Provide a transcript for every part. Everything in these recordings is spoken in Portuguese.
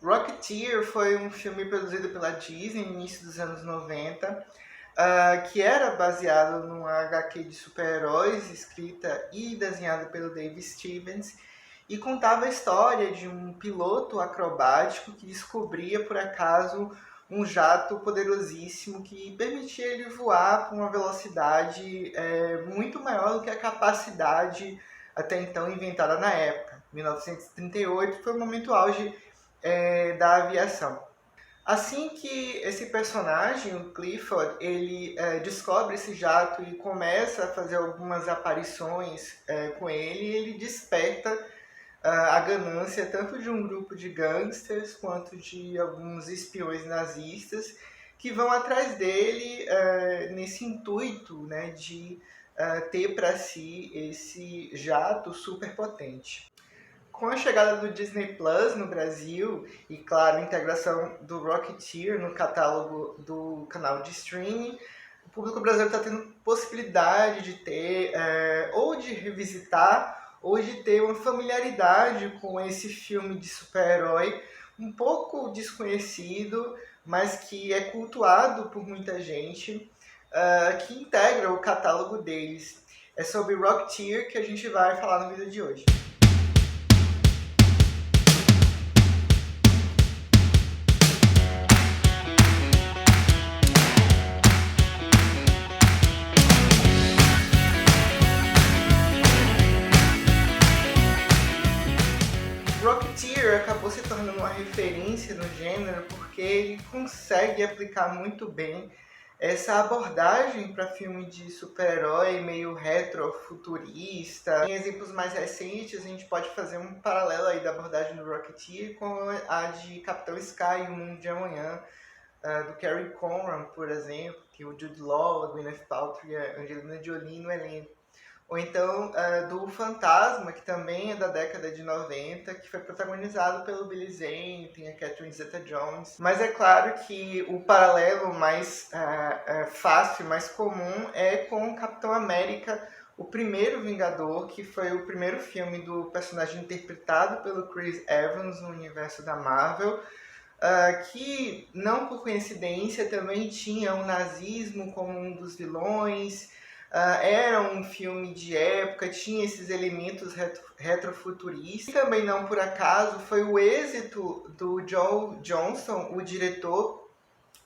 Rocketeer foi um filme produzido pela Disney no início dos anos 90, que era baseado numa HQ de super-heróis, escrita e desenhada pelo Dave Stevens, e contava a história de um piloto acrobático que descobria, por acaso, um jato poderosíssimo que permitia ele voar com uma velocidade muito maior do que a capacidade até então inventada na época. 1938 foi o momento auge da aviação. Assim que esse personagem, o Clifford, ele descobre esse jato e começa a fazer algumas aparições com ele desperta a ganância tanto de um grupo de gangsters quanto de alguns espiões nazistas que vão atrás dele nesse intuito, né, de ter para si esse jato superpotente. Com a chegada do Disney Plus no Brasil e, claro, a integração do Rocketeer no catálogo do canal de streaming, o público brasileiro está tendo possibilidade de ter, ou de revisitar, ou de ter uma familiaridade com esse filme de super-herói um pouco desconhecido, mas que é cultuado por muita gente, que integra o catálogo deles. É sobre Rocketeer que a gente vai falar no vídeo de hoje. Rocketeer acabou se tornando uma referência no gênero porque ele consegue aplicar muito bem essa abordagem para filme de super-herói meio retrofuturista. Em exemplos mais recentes, a gente pode fazer um paralelo aí da abordagem do Rocketeer com a de Capitão Sky, O Mundo de Amanhã, do Cary Conran, por exemplo, que o Jude Law, a Gwyneth Paltrow e a Angelina Jolie no elenco. Ou então do Fantasma, que também é da década de 90, que foi protagonizado pelo Billy Zane, tem a Catherine Zeta-Jones. Mas é claro que o paralelo mais fácil, mais comum, é com o Capitão América, o primeiro Vingador, que foi o primeiro filme do personagem interpretado pelo Chris Evans no universo da Marvel, que, não por coincidência, também tinha o nazismo como um dos vilões. Era um filme de época, tinha esses elementos retrofuturistas. E também não por acaso foi o êxito do Joe Johnston, o diretor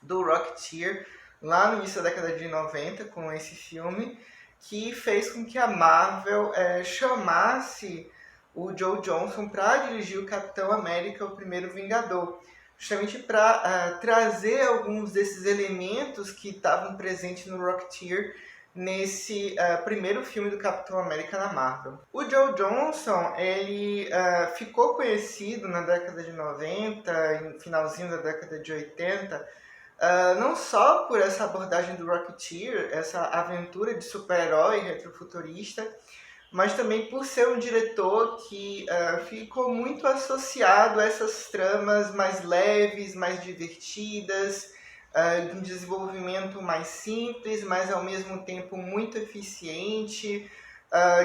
do Rocketeer, lá no início da década de 90, com esse filme, que fez com que a Marvel chamasse o Joe Johnston para dirigir o Capitão América, o primeiro Vingador, justamente para trazer alguns desses elementos que estavam presentes no Rocketeer nesse primeiro filme do Capitão América na Marvel. O Joe Johnston, ele ficou conhecido na década de 90, no finalzinho da década de 80, não só por essa abordagem do Rocketeer, essa aventura de super-herói retrofuturista, mas também por ser um diretor que ficou muito associado a essas tramas mais leves, mais divertidas, de um desenvolvimento mais simples, mas ao mesmo tempo muito eficiente,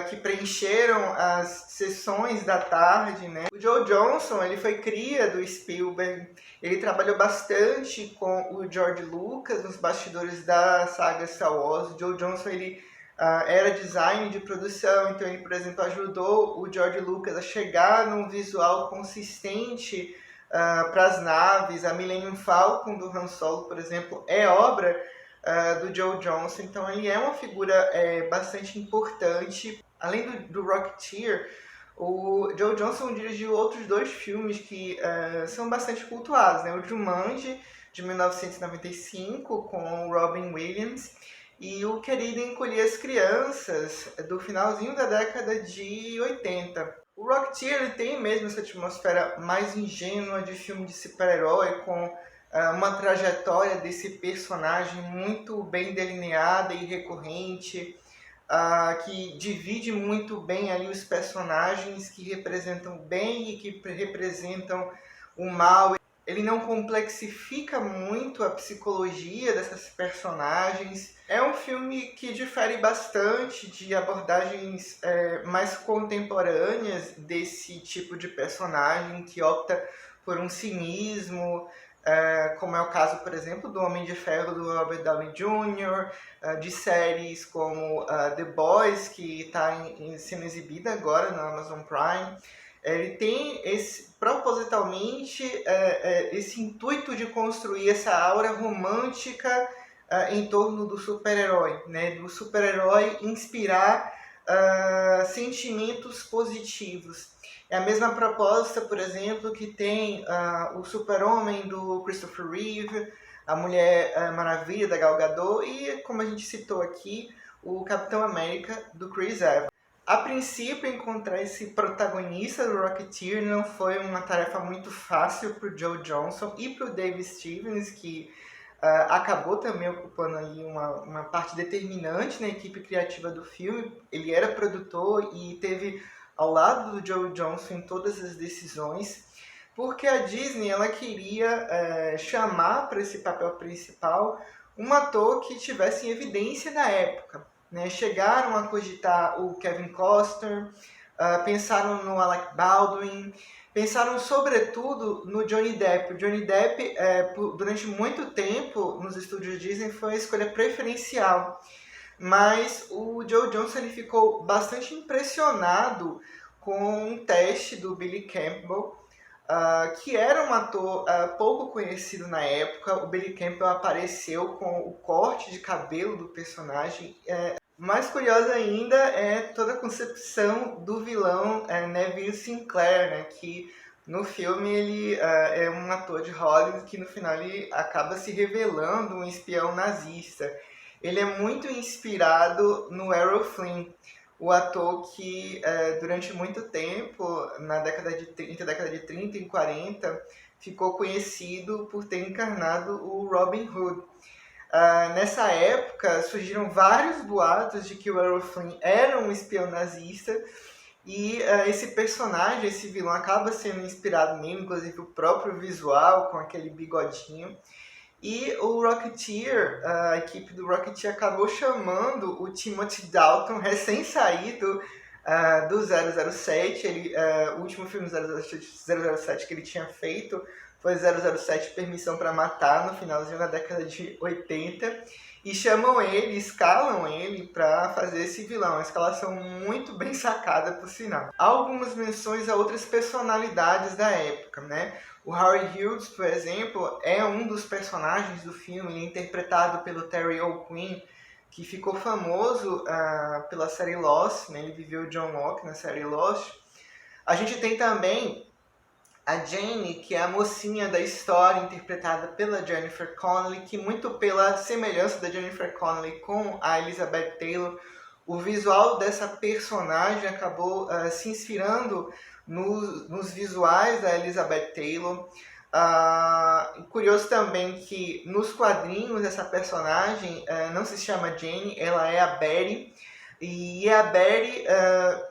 que preencheram as sessões da tarde, né? O Joe Johnston, ele foi cria do Spielberg, ele trabalhou bastante com o George Lucas nos bastidores da saga Star Wars. O Joe Johnston, ele era design de produção, então ele, por exemplo, ajudou o George Lucas a chegar num visual consistente para as naves. A Millennium Falcon do Han Solo, por exemplo, é obra do Joe Johnston, então ele é uma figura bastante importante. Além do Rocketeer, o Joe Johnston dirigiu outros dois filmes que são bastante cultuados, né? O Jumanji, de 1995, com o Robin Williams, e o Querido Encolher as Crianças, do finalzinho da década de 80. O Rocketeer, ele tem mesmo essa atmosfera mais ingênua de filme de super-herói, com uma trajetória desse personagem muito bem delineada e recorrente, que divide muito bem ali os personagens que representam bem e que representam o mal. Ele não complexifica muito a psicologia dessas personagens. É um filme que difere bastante de abordagens mais contemporâneas desse tipo de personagem, que opta por um cinismo, como é o caso, por exemplo, do Homem de Ferro do Robert Downey Jr., de séries como The Boys, que está sendo exibida agora na Amazon Prime. Ele tem propositalmente esse intuito de construir essa aura romântica em torno do super-herói, né? Do super-herói inspirar sentimentos positivos. É a mesma proposta, por exemplo, que tem o Super-Homem do Christopher Reeve, a Mulher Maravilha da Gal Gadot e, como a gente citou aqui, o Capitão América do Chris Evans. A princípio, encontrar esse protagonista do Rocketeer não foi uma tarefa muito fácil para o Joe Johnston e para o Dave Stevens, que acabou também ocupando ali uma parte determinante na equipe criativa do filme. Ele era produtor e teve ao lado do Joe Johnston em todas as decisões, porque a Disney ela queria chamar para esse papel principal um ator que tivesse em evidência na época. Né? Chegaram a cogitar o Kevin Costner, pensaram no Alec Baldwin, pensaram sobretudo no Johnny Depp. O Johnny Depp, durante muito tempo, nos estúdios Disney, foi a escolha preferencial. Mas o Joe Johnston ele ficou bastante impressionado com um teste do Billy Campbell, que era um ator pouco conhecido na época. O Billy Campbell apareceu com o corte de cabelo do personagem. Mais curiosa ainda é toda a concepção do vilão Neville Sinclair, né, que no filme ele é um ator de Hollywood que no final ele acaba se revelando um espião nazista. Ele é muito inspirado no Errol Flynn, o ator que durante muito tempo, entre a década de 30 e 40, ficou conhecido por ter encarnado o Robin Hood. Nessa época surgiram vários boatos de que o Errol Flynn era um espião nazista e esse personagem, esse vilão, acaba sendo inspirado nele, inclusive o próprio visual com aquele bigodinho. E o Rocketeer, a equipe do Rocketeer acabou chamando o Timothy Dalton, recém-saído do 007. O último filme 007 que ele tinha feito foi 007 Permissão para Matar, no finalzinho da década de 80. E chamam ele, escalam ele para fazer esse vilão. Uma escalação muito bem sacada, por sinal. Há algumas menções a outras personalidades da época, né? O Harry Hughes, por exemplo, é um dos personagens do filme. Ele é interpretado pelo Terry O'Quinn, que ficou famoso pela série Lost, né? Ele viveu John Locke na série Lost. A gente tem também a Jane, que é a mocinha da história, interpretada pela Jennifer Connelly, que muito pela semelhança da Jennifer Connelly com a Elizabeth Taylor, o visual dessa personagem acabou se inspirando nos visuais da Elizabeth Taylor. Curioso também que nos quadrinhos essa personagem não se chama Jane, ela é a Betty. E a Betty,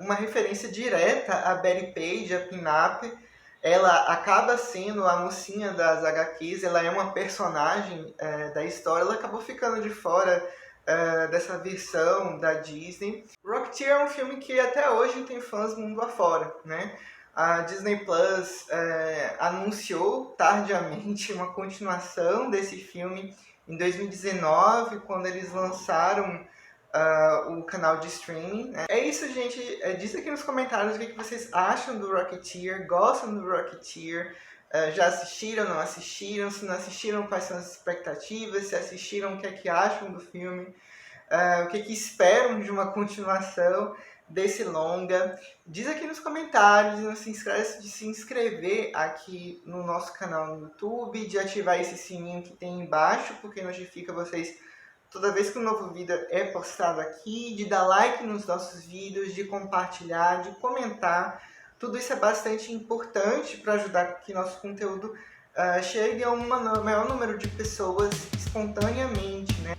uma referência direta a Betty Page, a pin-up. Ela acaba sendo a mocinha das HQs, ela é uma personagem da história, ela acabou ficando de fora dessa versão da Disney. Rocketeer é um filme que até hoje tem fãs mundo afora, né? A Disney Plus anunciou tardiamente uma continuação desse filme em 2019, quando eles lançaram o canal de streaming. Né? É isso, gente. Diz aqui nos comentários o que vocês acham do Rocketeer, gostam do Rocketeer, já assistiram, não assistiram, se não assistiram, quais são as expectativas, se assistiram, o que é que acham do filme, o que é que esperam de uma continuação desse longa. Diz aqui nos comentários, e não se esquece de se inscrever aqui no nosso canal no YouTube, de ativar esse sininho que tem embaixo, porque notifica vocês toda vez que um novo vídeo é postado aqui, de dar like nos nossos vídeos, de compartilhar, de comentar. Tudo isso é bastante importante para ajudar que nosso conteúdo chegue a um maior número de pessoas espontaneamente, né?